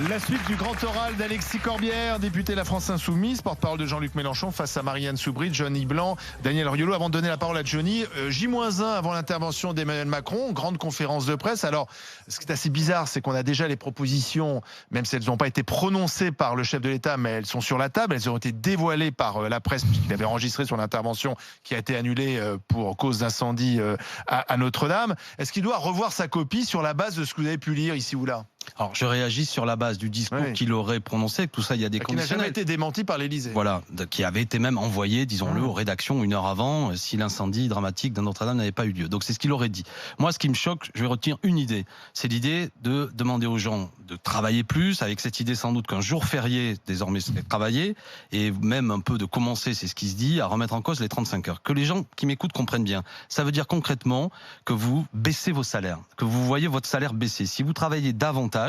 La suite du grand oral d'Alexis Corbière, député La France Insoumise, porte-parole de Jean-Luc Mélenchon face à Marianne Soubry, Johnny Blanc, Daniel Riolo. Avant de donner la parole à Johnny, J-1 avant l'intervention d'Emmanuel Macron, grande conférence de presse. Alors, ce qui est assez bizarre, c'est qu'on a déjà les propositions, même si elles n'ont pas été prononcées par le chef de l'État, mais elles sont sur la table, elles ont été dévoilées par la presse, puisqu'il avait enregistré son intervention qui a été annulée pour cause d'incendie à Notre-Dame. Est-ce qu'il doit revoir sa copie sur la base de ce que vous avez pu lire ici ou là ? Alors, je réagis sur la base du discours qu'il aurait prononcé. Tout ça, il y a des conditionnels. Qui n'a jamais été démenti par l'Élysée. Voilà, qui avait été même envoyé, disons-le, aux rédactions 1 heure avant, si l'incendie dramatique de Notre-Dame n'avait pas eu lieu. Donc, c'est ce qu'il aurait dit. Moi, ce qui me choque, je vais retenir une idée. C'est l'idée de demander aux gens de travailler plus, avec cette idée sans doute qu'un jour férié, désormais, c'est travailler, et même un peu de commencer, c'est ce qui se dit, à remettre en cause les 35 heures. Que les gens qui m'écoutent comprennent bien. Ça veut dire concrètement que vous baissez vos salaires, que vous voyez votre salaire baisser. Si vous travaillez davantage,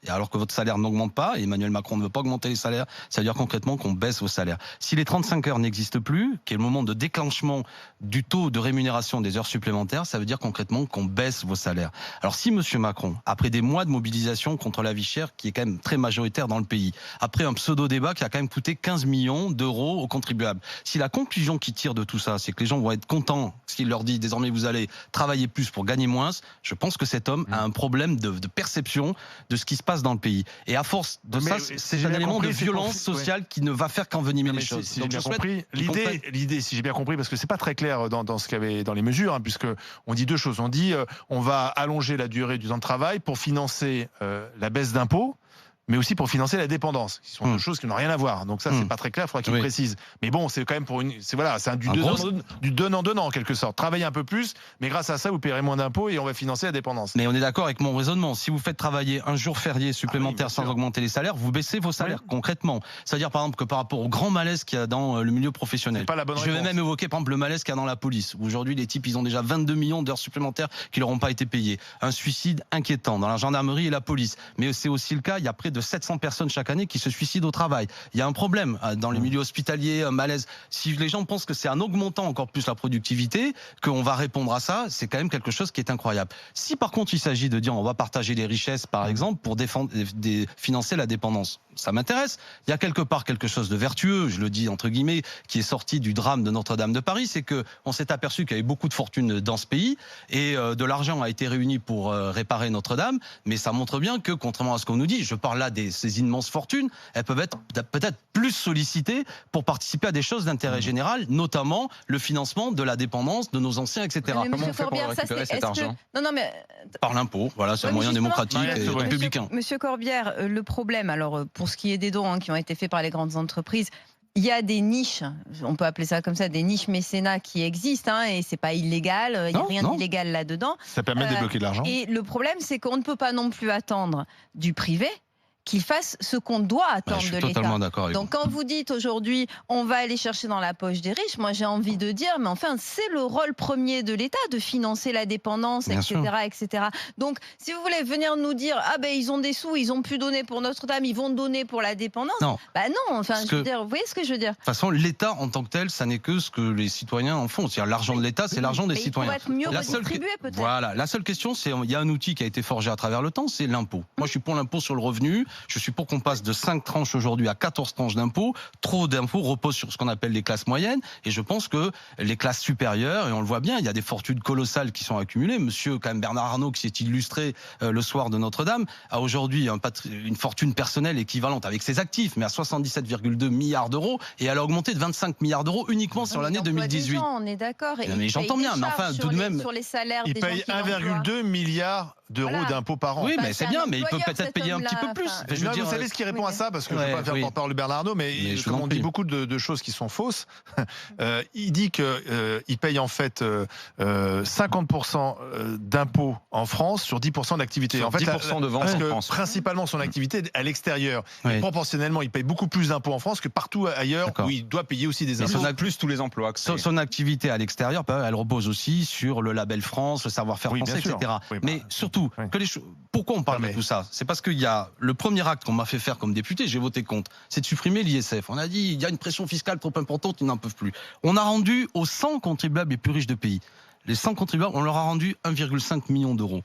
et alors que votre salaire n'augmente pas, et Emmanuel Macron ne veut pas augmenter les salaires, ça veut dire concrètement qu'on baisse vos salaires. Si les 35 heures n'existent plus, qui est le moment de déclenchement du taux de rémunération des heures supplémentaires, ça veut dire concrètement qu'on baisse vos salaires. Alors si Monsieur Macron, après des mois de mobilisation contre la vie chère, qui est quand même très majoritaire dans le pays, après un pseudo-débat qui a quand même coûté 15 millions d'euros aux contribuables, si la conclusion qui tire de tout ça, c'est que les gens vont être contents s'il leur dit désormais vous allez travailler plus pour gagner moins, je pense que cet homme a un problème de perception de ce qui se passe dans le pays. Et à force de ça, c'est un élément de violence sociale qui ne va faire qu'envenimer les choses. Si j'ai bien compris, l'idée, si j'ai bien compris, parce que c'est pas très clair dans ce qu'il y avait dans les mesures, hein, puisque on dit deux choses. On dit on va allonger la durée du temps de travail pour financer la baisse d'impôts, mais aussi pour financer la dépendance, qui sont deux choses qui n'ont rien à voir. Donc ça, c'est pas très clair, il faudra qu'il précise. Mais bon, c'est quand même pour c'est du donnant-donnant en quelque sorte. Travaillez un peu plus, mais grâce à ça, vous paierez moins d'impôts et on va financer la dépendance. Mais on est d'accord avec mon raisonnement. Si vous faites travailler un jour férié supplémentaire sans augmenter les salaires, vous baissez vos salaires concrètement. C'est-à-dire par exemple que par rapport au grand malaise qu'il y a dans le milieu professionnel. Pas la bonne Je vais même évoquer par exemple le malaise qu'il y a dans la police. Aujourd'hui, les types, ils ont déjà 22 millions d'heures supplémentaires qui leur ont pas été payées. Un suicide inquiétant dans la gendarmerie et la police. Mais c'est aussi le cas, il y a près de 700 personnes chaque année qui se suicident au travail. Il y a un problème dans les milieux hospitaliers, un malaise. Si les gens pensent que c'est en augmentant encore plus la productivité qu'on va répondre à ça, c'est quand même quelque chose qui est incroyable. Si par contre il s'agit de dire on va partager les richesses par exemple pour financer la dépendance, ça m'intéresse. Il y a quelque part quelque chose de vertueux, je le dis entre guillemets, qui est sorti du drame de Notre-Dame de Paris, c'est que on s'est aperçu qu'il y avait beaucoup de fortune dans ce pays et de l'argent a été réuni pour réparer Notre-Dame, mais ça montre bien que contrairement à ce qu'on nous dit, je parle là ces immenses fortunes, elles peuvent être peut-être plus sollicitées pour participer à des choses d'intérêt général, notamment le financement de la dépendance de nos anciens, etc. Mais Comment on fait Corbière, pour récupérer cet argent mais... Par l'impôt, voilà, c'est un moyen démocratique et républicain. Monsieur Corbière, le problème, alors pour ce qui est des dons qui ont été faits par les grandes entreprises, il y a des niches, on peut appeler ça comme ça, des niches mécénat qui existent, et c'est pas illégal, il n'y a rien d'illégal là-dedans. Ça permet de débloquer de l'argent. Et le problème, c'est qu'on ne peut pas non plus attendre du privé qu'il fasse ce qu'on doit attendre de l'État. Donc quand vous dites aujourd'hui on va aller chercher dans la poche des riches, moi j'ai envie de dire mais enfin c'est le rôle premier de l'État de financer la dépendance, etc. Donc si vous voulez venir nous dire ils ont des sous, ils ont pu donner pour Notre-Dame, ils vont donner pour la dépendance, non, enfin je veux dire, vous voyez ce que je veux dire. De toute façon l'État en tant que tel, ça n'est que ce que les citoyens en font. C'est-à-dire l'argent de l'État, c'est l'argent des citoyens. Il pourrait être mieux redistribué peut-être. Voilà, la seule question c'est, il y a un outil qui a été forgé à travers le temps, c'est l'impôt. Moi je suis pour l'impôt sur le revenu. Je suis pour qu'on passe de 5 tranches aujourd'hui à 14 tranches d'impôts. Trop d'impôts reposent sur ce qu'on appelle les classes moyennes. Et je pense que les classes supérieures, et on le voit bien, il y a des fortunes colossales qui sont accumulées. Monsieur quand même Bernard Arnault, qui s'est illustré le soir de Notre-Dame, a aujourd'hui une fortune personnelle équivalente avec ses actifs, mais à 77,2 milliards d'euros. Et elle a augmenté de 25 milliards d'euros uniquement sur l'année 2018. On est d'accord. Mais j'entends bien, mais enfin tout de même... Sur les salaires il paye 1,2 milliard d'euros d'impôts par an. Oui, mais c'est bien, mais il peut peut-être payer un petit peu plus. Vous savez ce qui répond à ça, parce que je ne veux pas faire porte-parole de Bernard Arnault, mais comme on dit beaucoup de choses qui sont fausses, il dit qu'il paye en fait 50% d'impôts en France sur 10% d'activité. En fait, 10% de vente en France. Principalement son activité à l'extérieur. Et proportionnellement, il paye beaucoup plus d'impôts en France que partout ailleurs où il doit payer aussi des impôts. Il a plus tous les emplois. Son activité à l'extérieur, elle repose aussi sur le label France, le savoir-faire français, etc. Mais surtout, pourquoi on parle de tout ça? C'est parce qu'il y a le premier acte qu'on m'a fait faire comme député, j'ai voté contre, c'est de supprimer l'ISF. On a dit il y a une pression fiscale trop importante, ils n'en peuvent plus. On a rendu aux 100 contribuables les plus riches de pays, les 100 contribuables, on leur a rendu 1,5 million d'euros.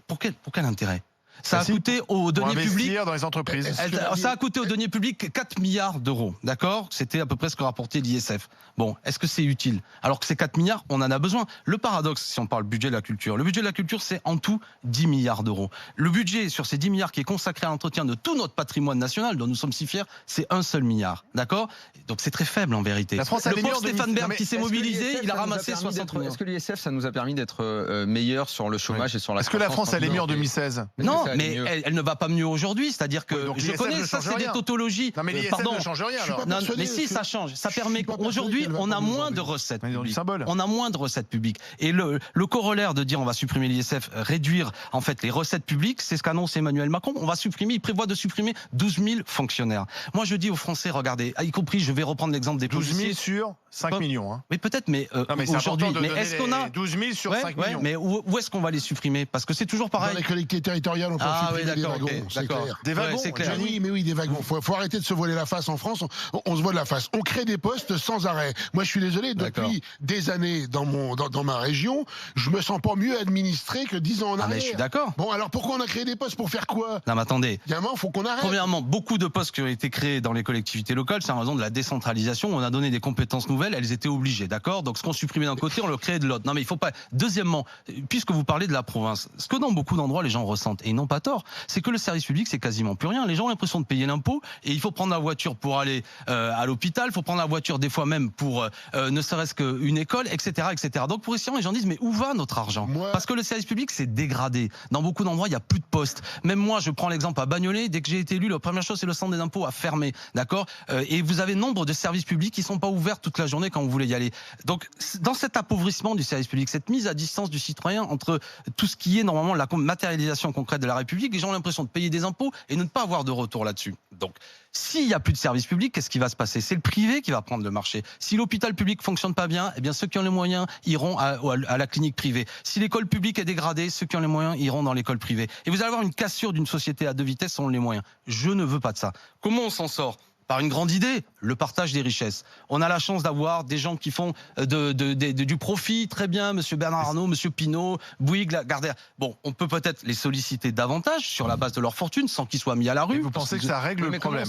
Pour quel intérêt? Ça a coûté aux deniers publics. Dans les entreprises. Ça a coûté aux deniers publics 4 milliards d'euros. D'accord? C'était à peu près ce que rapportait l'ISF. Bon, est-ce que c'est utile? Alors que ces 4 milliards, on en a besoin. Le paradoxe, si on parle budget de la culture, le budget de la culture, c'est en tout 10 milliards d'euros. Le budget sur ces 10 milliards qui est consacré à l'entretien de tout notre patrimoine national, dont nous sommes si fiers, c'est 1 seul milliard. D'accord? Donc c'est très faible en vérité. La France le pauvre Stéphane Bern qui s'est mobilisé, il a ramassé 60 millions. Est-ce que l'ISF, ça nous a permis d'être meilleur sur le chômage et sur la Est-ce que la France allait mieux en 2016? Non, mais elle ne va pas mieux aujourd'hui. C'est-à-dire que je connais ça, c'est des tautologies. Non, mais l'ISF ne change rien alors. Non, mais si, ça change. Ça permet qu'aujourd'hui, on a moins de recettes publiques. On a moins de recettes publiques. Et le corollaire de dire on va supprimer l'ISF, réduire en fait les recettes publiques, c'est ce qu'annonce Emmanuel Macron. On va supprimer, il prévoit de supprimer 12 000 fonctionnaires. Moi, je dis aux Français, regardez, y compris, je vais reprendre l'exemple des 12 000 sur 5 millions. Hein. Oui, peut-être, mais aujourd'hui, mais est-ce qu'on a 12 000 sur 5 millions? Mais où est-ce qu'on va les supprimer? Parce que c'est toujours pareil. Dans les collectivités territoriales, on peut supprimer des wagons. C'est clair. Des wagons, c'est clair. Oui, des wagons. Faut arrêter de se voiler la face en France. On se voile la face. On crée des postes sans arrêt. Moi, je suis désolé, depuis des années dans ma région, je me sens pas mieux administré que 10 ans en arrière. Mais je suis d'accord. Bon, alors pourquoi on a créé des postes? Pour faire quoi? Non, mais attendez. Il y a un moment, faut qu'on arrête. Premièrement, beaucoup de postes qui ont été créés dans les collectivités locales, c'est en raison de la décentralisation. On a donné des compétences nouvelles, elles étaient obligées, d'accord? Donc ce qu'on supprimait d'un côté, on le créait de l'autre. Non, mais il faut pas. Deuxièmement, puisque vous parlez de la province, ce que dans beaucoup d'endroits les gens ressentent, et ils n'ont pas tort, c'est que le service public, c'est quasiment plus rien. Les gens ont l'impression de payer l'impôt, et il faut prendre la voiture pour aller à l'hôpital, il faut prendre la voiture des fois même pour ne serait-ce qu'une école, etc., etc. Donc pour essayer, les gens disent mais où va notre argent? Parce que le service public s'est dégradé. Dans beaucoup d'endroits, il n'y a plus de postes. Même moi, je prends l'exemple à Bagnolet. Dès que j'ai été élu, la première chose, c'est le centre des impôts a fermé, d'accord? Et vous avez nombre de services publics qui sont pas ouverts toute la journée quand vous voulez y aller. Donc, dans cet appauvrissement du service public, cette mise à distance du citoyen entre tout ce qui est normalement la matérialisation concrète de la République, les gens ont l'impression de payer des impôts et de ne pas avoir de retour là-dessus. Donc, s'il n'y a plus de service public, qu'est-ce qui va se passer? C'est le privé qui va prendre le marché. Si l'hôpital public fonctionne pas bien, eh bien ceux qui ont les moyens iront à la clinique privée. Si l'école publique est dégradée, ceux qui ont les moyens iront dans l'école privée. Et vous allez avoir une cassure d'une société à deux vitesses selon les moyens. Je ne veux pas de ça. Comment on s'en sort? Par une grande idée, le partage des richesses. On a la chance d'avoir des gens qui font du profit, très bien, monsieur Bernard Arnault, monsieur Pinault, Bouygues, Lagardère. Bon, on peut peut-être les solliciter davantage sur la base de leur fortune sans qu'ils soient mis à la rue. Et vous pensez que ça règle le problème?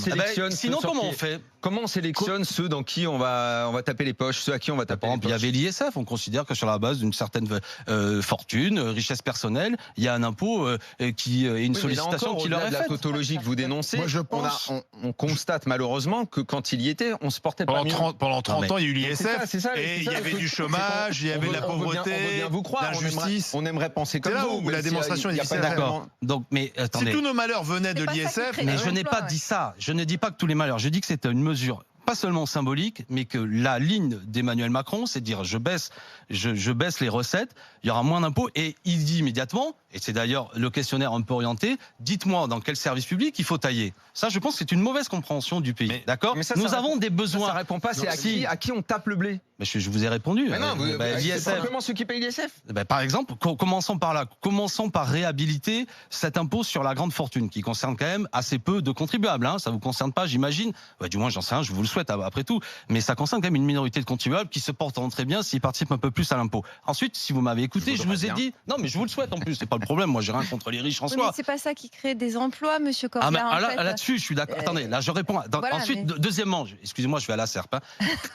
Sinon, comment on fait? Comment on sélectionne ceux dans qui on va taper les poches, ceux à qui on va taper les poches? Il y avait l'ISF, on considère que sur la base d'une certaine fortune, richesse personnelle, il y a un impôt qui est une sollicitation qui leur est faite. La tautologie que vous dénoncez, moi, je pense... on constate malheureusement que quand il y était, on se portait pas mieux. Pendant 30 ans, il y a eu l'ISF, et il y avait du chômage, il y avait de la pauvreté, l'injustice. On aimerait penser comme vous. Où la démonstration est difficile. D'accord. Donc, mais attendez. Si tous nos malheurs venaient de l'ISF, mais je n'ai pas dit ça. Je ne dis pas que tous les malheurs. Je dis que c'est une mesure pas seulement symbolique, mais que la ligne d'Emmanuel Macron, c'est de dire je baisse les recettes, il y aura moins d'impôts, et il dit immédiatement, et c'est d'ailleurs le questionnaire un peu orienté, dites-moi dans quel service public il faut tailler. Ça, je pense que c'est une mauvaise compréhension du pays. D'accord? Nous avons des besoins. Ça répond pas, c'est à qui on tape le blé. Mais je vous ai répondu. Mais non, l'ISF. c'est simplement ceux qui payent l'ISF. Par exemple, commençons par là. Commençons par réhabiliter cet impôt sur la grande fortune, qui concerne quand même assez peu de contribuables. Hein. Ça vous concerne pas, j'imagine. Du moins, j'en sais rien, je vous le souhaite après tout. Mais ça concerne quand même une minorité de contribuables qui se portent très bien s'ils participent un peu plus à l'impôt. Ensuite, si vous m'avez écouté, je vous ai dit... Non, mais je vous le souhaite en plus, c'est pas le problème. Moi, j'ai rien contre les riches en soi. Mais c'est pas ça qui crée des emplois, monsieur Corbière. Là-dessus, je suis d'accord. Attendez, là, je réponds. Ensuite, deuxièmement, excusez-moi, je vais à la serpe.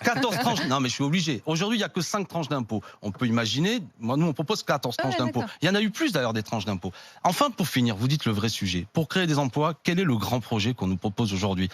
14 tranches. Non, mais je suis obligé. Aujourd'hui, il n'y a que 5 tranches d'impôts. On peut imaginer, nous, on propose 14 tranches d'impôts. Il y en a eu plus d'ailleurs des tranches d'impôts. Enfin, pour finir, vous dites le vrai sujet. Pour créer des emplois, quel est le grand projet qu'on nous propose aujourd'hui?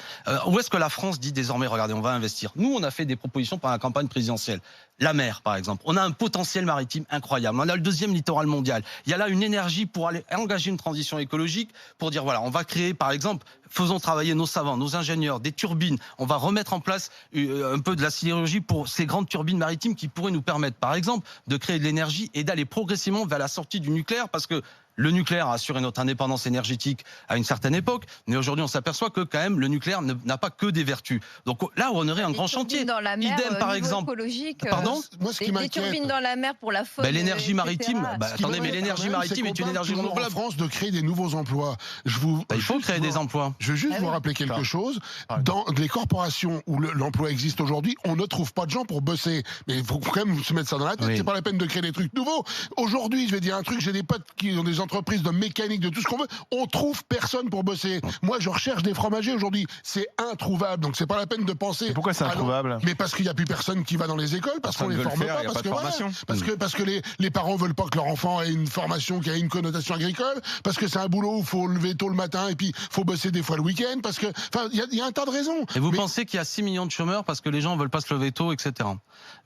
Où est-ce que la France dit désormais, regardez, on va investir? Nous, on a fait des propositions pendant la campagne présidentielle. La mer, par exemple. On a un potentiel maritime incroyable. On a le 2e littoral mondial. Il y a là une énergie pour aller engager une transition écologique, pour dire, voilà, on va créer, par exemple, faisons travailler nos savants, nos ingénieurs, des turbines. On va remettre en place un peu de la sidérurgie pour ces grandes turbines maritimes qui pourraient nous permettre, par exemple, de créer de l'énergie et d'aller progressivement vers la sortie du nucléaire, parce que le nucléaire a assuré notre indépendance énergétique à une certaine époque, mais aujourd'hui on s'aperçoit que quand même le nucléaire n'a pas que des vertus. Donc là on aurait un grand chantier. Dans la mer, idem par exemple. Écologique, Pardon ? Moi, ce qui Des m'inquiète. turbines dans la mer pour la faune. L'énergie maritime. Attendez, mais m'inquiète l'énergie quand même, maritime c'est est une qu'on énergie parle toujours renouvelable. en France de créer des nouveaux emplois. Il faut créer des emplois. Je veux juste Ah vous oui. rappeler quelque Pardon. chose. Pardon. Dans les corporations où l'emploi existe aujourd'hui, on ne trouve pas de gens pour bosser. Mais il faut quand même se mettre ça dans la tête. Oui. C'est pas la peine de créer des trucs nouveaux. Aujourd'hui, je vais dire un truc, j'ai des potes qui ont des entreprises de mécanique, de tout ce qu'on veut. On trouve personne pour bosser. Moi, je recherche des fromagers aujourd'hui. C'est introuvable. Donc, c'est pas la peine de penser. Et pourquoi c'est Ah non, introuvable ? Mais parce qu'il n'y a plus personne qui va dans les écoles, parce qu'on les forme pas, parce que voilà, parce que les parents veulent pas que leur enfant ait une formation qui a une connotation agricole, parce que c'est un boulot où il faut lever tôt le matin et puis faut bosser des fois le week-end, parce que, enfin, il y a un tas de raisons. Et vous Mais- pensez qu'il y a 6 millions de chômeurs parce que les gens veulent pas se lever tôt, etc.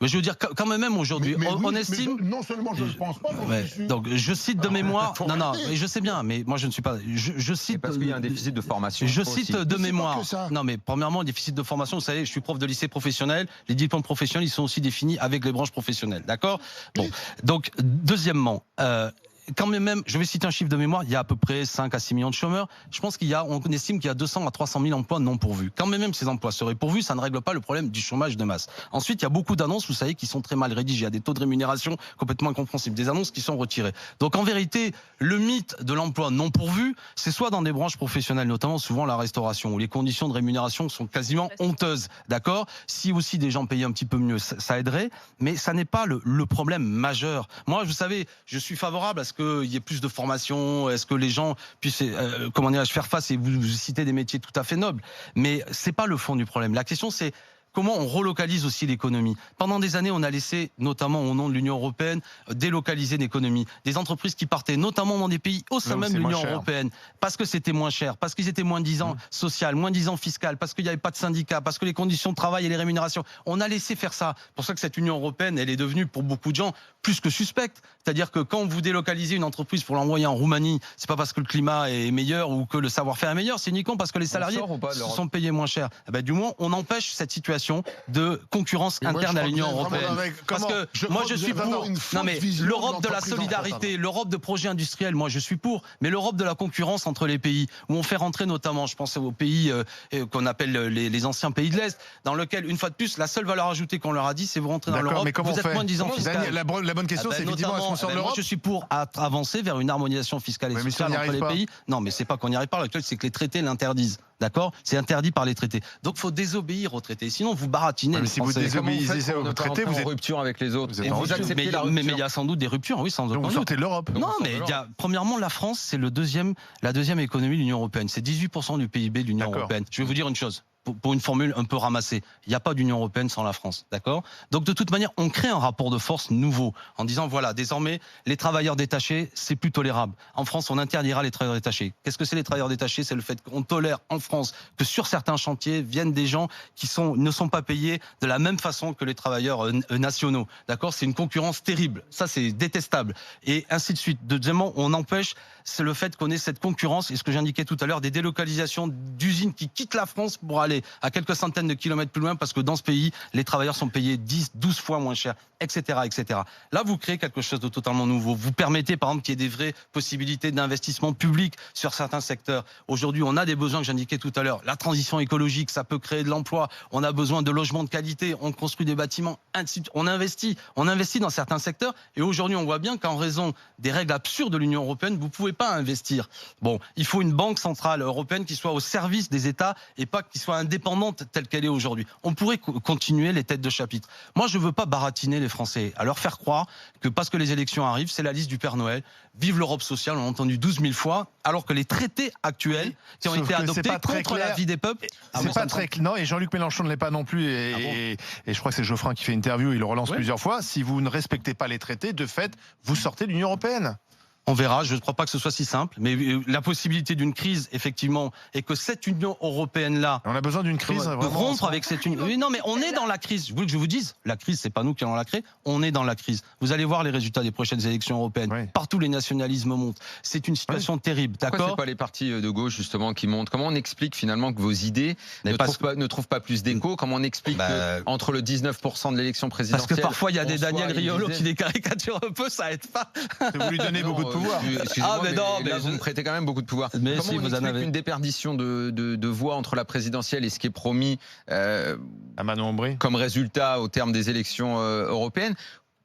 Mais je veux dire, quand même aujourd'hui, mais on oui, estime. mais non seulement je ne pense pas, mais Ouais, je suis- donc je cite de mémoire. faut Non, arrêter. mais je sais bien, mais moi je ne suis pas. Je Et cite. parce qu'il y a un déficit de formation. Je aussi. cite de Mais c'est pas mémoire. que ça. Non, mais premièrement, déficit de formation. Vous savez, je suis prof de lycée professionnel. Les diplômes professionnels, ils sont aussi définis avec les branches professionnelles. D'accord ? Bon. Donc, deuxièmement, quand même, je vais citer un chiffre de mémoire, il y a à peu près 5 à 6 millions de chômeurs. Je pense on estime qu'il y a 200 à 300 000 emplois non pourvus. Quand même ces emplois seraient pourvus, ça ne règle pas le problème du chômage de masse. Ensuite, il y a beaucoup d'annonces, vous savez, qui sont très mal rédigées. Il y a des taux de rémunération complètement incompréhensibles, des annonces qui sont retirées. Donc, en vérité, le mythe de l'emploi non pourvu, c'est soit dans des branches professionnelles, notamment souvent la restauration, où les conditions de rémunération sont quasiment honteuses. D'accord ? Si aussi des gens payaient un petit peu mieux, ça aiderait. Mais ça n'est pas le problème majeur. Moi, vous savez, je suis favorable à ce qu'il y ait plus de formation, est-ce que les gens puissent, faire face, et vous citez des métiers tout à fait nobles. Mais c'est pas le fond du problème. La question, c'est comment on relocalise aussi l'économie. Pendant des années, on a laissé, notamment au nom de l'Union européenne, délocaliser l'économie. Des entreprises qui partaient, notamment dans des pays au sein même de l'Union européenne, parce que c'était moins cher, parce qu'ils étaient moins disant social, moins disant fiscal, parce qu'il n'y avait pas de syndicats, parce que les conditions de travail et les rémunérations. On a laissé faire ça. C'est pour ça que cette Union européenne, elle est devenue, pour beaucoup de gens, plus que suspecte. C'est-à-dire que quand vous délocalisez une entreprise pour l'envoyer en Roumanie, c'est pas parce que le climat est meilleur ou que le savoir-faire est meilleur, c'est uniquement parce que les salariés se sont payés moins cher. Eh ben, du moins, on empêche cette situation de concurrence interne à l'Union européenne. Parce que moi je suis pour. Non mais l'Europe de la solidarité, l'Europe de projets industriels, moi je suis pour. Mais l'Europe de la concurrence entre les pays, où on fait rentrer notamment, je pense aux pays qu'on appelle les anciens pays de l'Est, dans lequel une fois de plus, la seule valeur ajoutée qu'on leur a dit, c'est vous rentrez dans l'Europe, vous êtes moins disant fiscal. La bonne question, c'est effectivement, est-ce qu'on sort de l'Europe ? Moi je suis pour avancer vers une harmonisation fiscale et sociale entre les pays. Non mais c'est pas qu'on n'y arrive pas. L'actuel, c'est que les traités l'interdisent. D'accord ? C'est interdit par les traités. Donc, il faut désobéir aux traités. Sinon, vous baratinez. Mais si vous désobéissez aux traités, vous êtes en rupture avec les autres. Vous êtes en rupture. Mais il y a sans doute des ruptures, oui, sans Donc doute. vous sortez de l'Europe. Non, mais premièrement, la France, c'est la deuxième économie de l'Union européenne. C'est 18% du PIB de l'Union européenne. Je vais vous dire une chose. Pour une formule un peu ramassée, il n'y a pas d'Union européenne sans la France, d'accord ? Donc de toute manière, on crée un rapport de force nouveau en disant voilà, désormais les travailleurs détachés, c'est plus tolérable. En France, on interdira les travailleurs détachés. Qu'est-ce que c'est les travailleurs détachés ? C'est le fait qu'on tolère en France que sur certains chantiers viennent des gens qui ne sont pas payés de la même façon que les travailleurs nationaux, d'accord ? C'est une concurrence terrible. Ça, c'est détestable. Et ainsi de suite. Deuxièmement, on empêche, c'est le fait qu'on ait cette concurrence et ce que j'indiquais tout à l'heure, des délocalisations d'usines qui quittent la France pour aller à quelques centaines de kilomètres plus loin parce que dans ce pays, les travailleurs sont payés 10, 12 fois moins cher, etc., etc. Là, vous créez quelque chose de totalement nouveau. Vous permettez, par exemple, qu'il y ait des vraies possibilités d'investissement public sur certains secteurs. Aujourd'hui, on a des besoins que j'indiquais tout à l'heure. La transition écologique, ça peut créer de l'emploi. On a besoin de logements de qualité. On construit des bâtiments. On investit dans certains secteurs. Et aujourd'hui, on voit bien qu'en raison des règles absurdes de l'Union européenne, vous ne pouvez pas investir. Bon, il faut une banque centrale européenne qui soit au service des États et pas qui soit indépendante telle qu'elle est aujourd'hui. On pourrait continuer les têtes de chapitre. Moi, je ne veux pas baratiner les Français, à leur faire croire que parce que les élections arrivent, c'est la liste du Père Noël. Vive l'Europe sociale, on l'a entendu 12 000 fois, alors que les traités actuels qui ont été adoptés contre la vie des peuples... C'est pas très clair. Non, et Jean-Luc Mélenchon ne l'est pas non plus. Et je crois que c'est Geoffrin qui fait une interview, il le relance plusieurs fois. Si vous ne respectez pas les traités, de fait, vous sortez de l'Union européenne. On verra, je ne crois pas que ce soit si simple, mais la possibilité d'une crise, effectivement, et que cette Union européenne-là... On a besoin d'une crise, de rompre avec cette Union... Oui, non, mais on est dans la crise. Je voulais que je vous dise, la crise, c'est pas nous qui allons la créer, on est dans la crise. Vous allez voir les résultats des prochaines élections européennes. Oui. Partout, les nationalismes montent. C'est une situation terrible, d'accord ? Pourquoi c'est pas les partis de gauche, justement, qui montent ? Comment on explique, finalement, que vos idées ne trouvent pas plus d'écho ? Comment on explique qu'entre le 19% de l'élection présidentielle... Parce que parfois, il y a des Daniel Riolo qui les caricaturent un peu, ça aide pas. Vous lui donnez beaucoup de pouvoir. Excusez-moi, mais là, vous me prêtez quand même beaucoup de pouvoir. Mais comment si, on explique une déperdition de voix entre la présidentielle et ce qui est promis à Manon Aubry comme résultat au terme des élections européennes?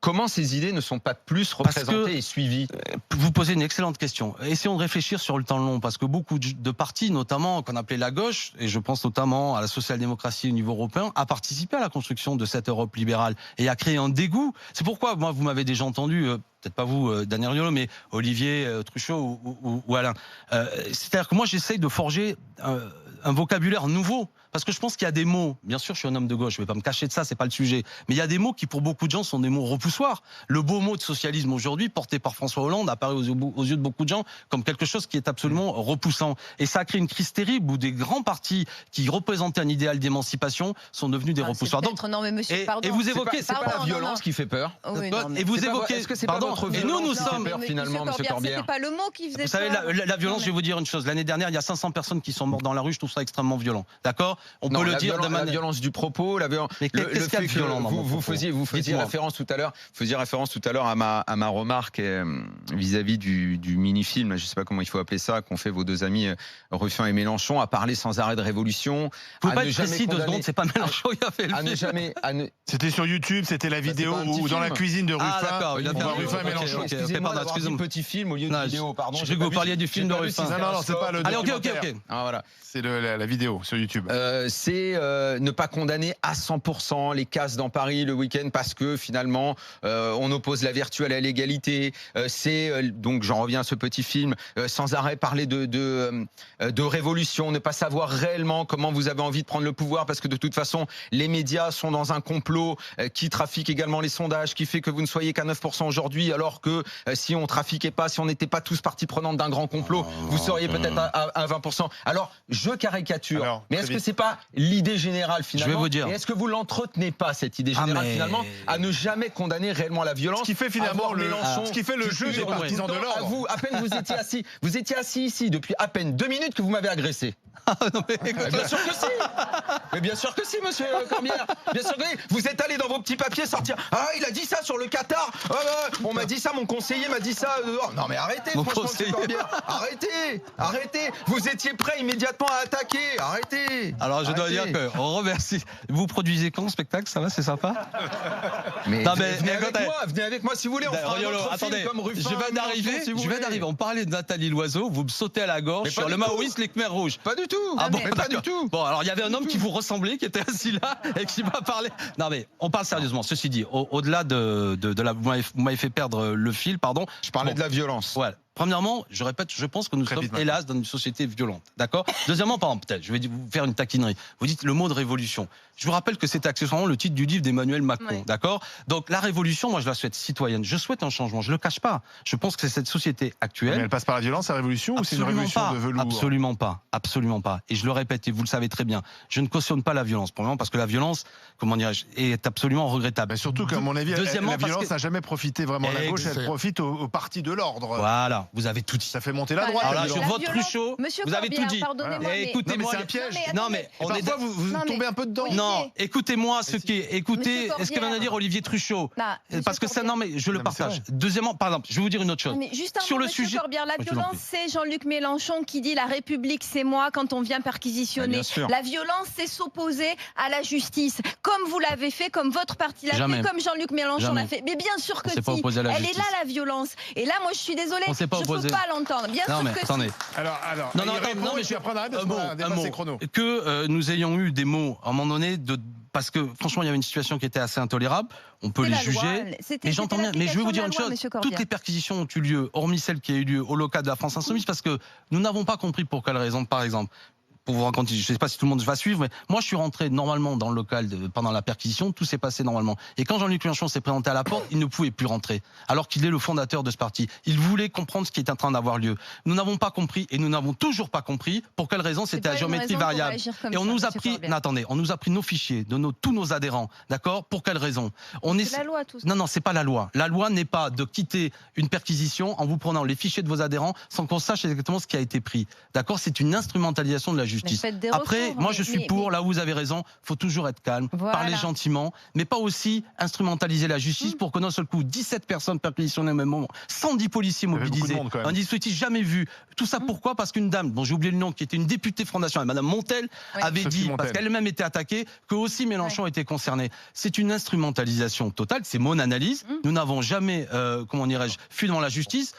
Comment ces idées ne sont pas plus représentées et suivies? Vous posez une excellente question. Essayons de réfléchir sur le temps long, parce que beaucoup de partis, notamment qu'on appelait la gauche, et je pense notamment à la social-démocratie au niveau européen, a participé à la construction de cette Europe libérale et a créé un dégoût. C'est pourquoi, moi, vous m'avez déjà entendu, peut-être pas vous, Daniel Riolo, mais Olivier Truchot ou Alain. C'est-à-dire que moi, j'essaye de forger un vocabulaire nouveau. Parce que je pense qu'il y a des mots, bien sûr je suis un homme de gauche, je ne vais pas me cacher de ça, c'est pas le sujet, mais il y a des mots qui pour beaucoup de gens sont des mots repoussoirs. Le beau mot de socialisme aujourd'hui, porté par François Hollande, apparaît aux yeux de beaucoup de gens comme quelque chose qui est absolument repoussant. Et ça a créé une crise terrible où des grands partis qui représentaient un idéal d'émancipation sont devenus des repoussoirs. Donc, non mais monsieur, pardon. Et vous évoquez, c'est pas la violence qui fait peur. Oui, et vous évoquez, est-ce que c'est pas votre violence nous qui sommes fait peur finalement, monsieur Corbière? C'était pas le mot qui faisait Vous savez, la violence, je vais vous dire une chose. L'année dernière, il y a 500 personnes qui sont mortes dans la rue. Je trouve ça extrêmement violent. D'accord? On peut le dire. La violence du propos, vous faisiez référence tout à l'heure, à ma remarque vis-à-vis du mini-film, je ne sais pas comment il faut appeler ça, qu'ont fait vos deux amis Ruffin et Mélenchon, à parler sans arrêt de révolution. Vous pouvez pas être précis 2 secondes, c'est pas Mélenchon qui a fait le film. C'était sur YouTube, c'était la vidéo ou dans la cuisine de Ruffin. Ah d'accord, il a fait Ruffin et Mélenchon. Excusez-moi d'avoir dit petit film au lieu de vidéo, pardon. Je sais que vous parliez du film de Ruffin. Non, c'est pas le documentaire. Ok. Voilà. C'est la vidéo sur YouTube. C'est ne pas condamner à 100% les casses dans Paris le week-end parce que finalement on oppose la vertu à la légalité. Donc j'en reviens à ce petit film, sans arrêt parler de révolution, ne pas savoir réellement comment vous avez envie de prendre le pouvoir parce que de toute façon les médias sont dans un complot qui trafique également les sondages, qui fait que vous ne soyez qu'à 9% aujourd'hui alors que si on trafiquait pas, si on n'était pas tous partie prenante d'un grand complot, vous seriez peut-être à 20%. Alors je caricature, mais est-ce que c'est pas l'idée générale finalement? Je vais vous dire. Et est-ce que vous l'entretiez pas cette idée générale finalement à ne jamais condamner réellement la violence? Ce qui fait finalement ce qui fait le jeu des partisans de l'ordre. Vous, à peine vous étiez assis ici depuis à peine 2 minutes que vous m'avez agressé. Bien sûr que si. Mais bien sûr que si, monsieur Corbière. Bien sûr que si. Vous êtes allé dans vos petits papiers sortir. Ah, il a dit ça sur le Qatar. On m'a dit ça, mon conseiller m'a dit ça. Non mais arrêtez, franchement, monsieur Corbière. Arrêtez. Vous étiez prêt immédiatement à attaquer. Arrêtez. Alors je dois dire que on remercie. Vous produisez quand le spectacle? Ça va, c'est sympa? Mais venez avec moi si vous voulez. On fera un autre film comme Ruffin. Je viens d'arriver. On parlait de Nathalie Loiseau. Vous me sautez à la gorge sur le maoïste, les Khmers rouges. Pas du tout. Ah bon, pas du tout. Bon, alors il y avait un homme qui vous ressemblait, qui était assis là et qui m'a parlé. Non mais on parle sérieusement. Ceci dit, au-delà de la, vous m'avez fait perdre le fil, pardon. Je parlais de la violence. Ouais. Premièrement, je répète, je pense que nous sommes hélas dans une société violente, d'accord? Deuxièmement, par exemple, peut-être, je vais vous faire une taquinerie. Vous dites le mot de révolution. Je vous rappelle que c'est accessoirement le titre du livre d'Emmanuel Macron, d'accord? Donc la révolution, moi je la souhaite citoyenne. Je souhaite un changement, je le cache pas. Je pense que c'est cette société actuelle. Mais elle passe par la violence, la révolution, ou c'est une révolution de velours? Absolument pas. Et je le répète, et vous le savez très bien. Je ne cautionne pas la violence, premièrement parce que la violence, comment dirais-je, est absolument regrettable. Mais surtout qu'à mon avis, la violence n'a jamais profité vraiment à la gauche, elle profite au parti de l'ordre. Voilà, vous avez tout dit. Ça fait monter la droite. Alors là, sur votre Truchot, vous avez tout dit. Écoutez-moi, c'est un piège. Non mais parfois vous tombez un peu dedans. Non, écoutez-moi ce que vient de dire Olivier Truchot. Parce que ça, non mais je le partage. Deuxièmement, par exemple, je vais vous dire une autre chose. Sur le sujet, la violence, c'est Jean-Luc Mélenchon qui dit la République, c'est moi quand on vient perquisitionner. La violence, c'est s'opposer à la justice, comme vous l'avez fait, comme votre parti l'a fait, comme Jean-Luc Mélenchon l'a fait. Mais bien sûr que si. Elle est là la violence. Et là, moi, je suis désolée, je ne peux pas l'entendre. Bien sûr que attendez. Alors, non, mais je vais prendre un mot. Que nous ayons eu des mots à un moment donné parce que franchement il y avait une situation qui était assez intolérable, on peut les juger, mais j'entends bien, mais je vais vous dire une chose, toutes les perquisitions ont eu lieu, hormis celle qui a eu lieu au local de la France Insoumise, parce que nous n'avons pas compris pour quelle raison, par exemple. Pour vous raconter, je ne sais pas si tout le monde va suivre, mais moi je suis rentré normalement dans le local pendant la perquisition, tout s'est passé normalement. Et quand Jean-Luc Mélenchon s'est présenté à la porte, il ne pouvait plus rentrer, alors qu'il est le fondateur de ce parti. Il voulait comprendre ce qui est en train d'avoir lieu. Nous n'avons pas compris, et nous n'avons toujours pas compris pour quelle raison c'était à géométrie variable. Et on nous a pris, on nous a pris nos fichiers de tous nos adhérents, d'accord? Pour quelle raison? C'est la loi, tout ça. Non, c'est pas la loi. La loi n'est pas de quitter une perquisition en vous prenant les fichiers de vos adhérents sans qu'on sache exactement ce qui a été pris, d'accord? C'est une instrumentalisation de la justice. justice. Après, moi je suis pour, là où vous avez raison, faut toujours être calme, parler gentiment, mais pas aussi instrumentaliser la justice pour que d'un seul coup 17 personnes perquisitionnées au même moment, 110 policiers mobilisés, un dispositif jamais vu. Tout ça pourquoi? Parce qu'une dame, dont j'ai oublié le nom, qui était une députée Front National, Madame Montel, avait dit, parce qu'elle-même était attaquée, que aussi Mélenchon était concerné. C'est une instrumentalisation totale, c'est mon analyse. Nous n'avons jamais, comment dirais-je, fui devant la justice.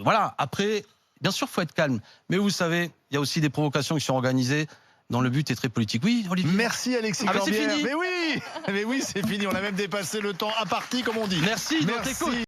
Voilà, après, bien sûr, il faut être calme. Mais vous savez, il y a aussi des provocations qui sont organisées dont le but est très politique. Oui, Olivier. Merci Alexis Corbière. C'est fini. Mais oui, c'est fini. On a même dépassé le temps imparti, comme on dit. Merci.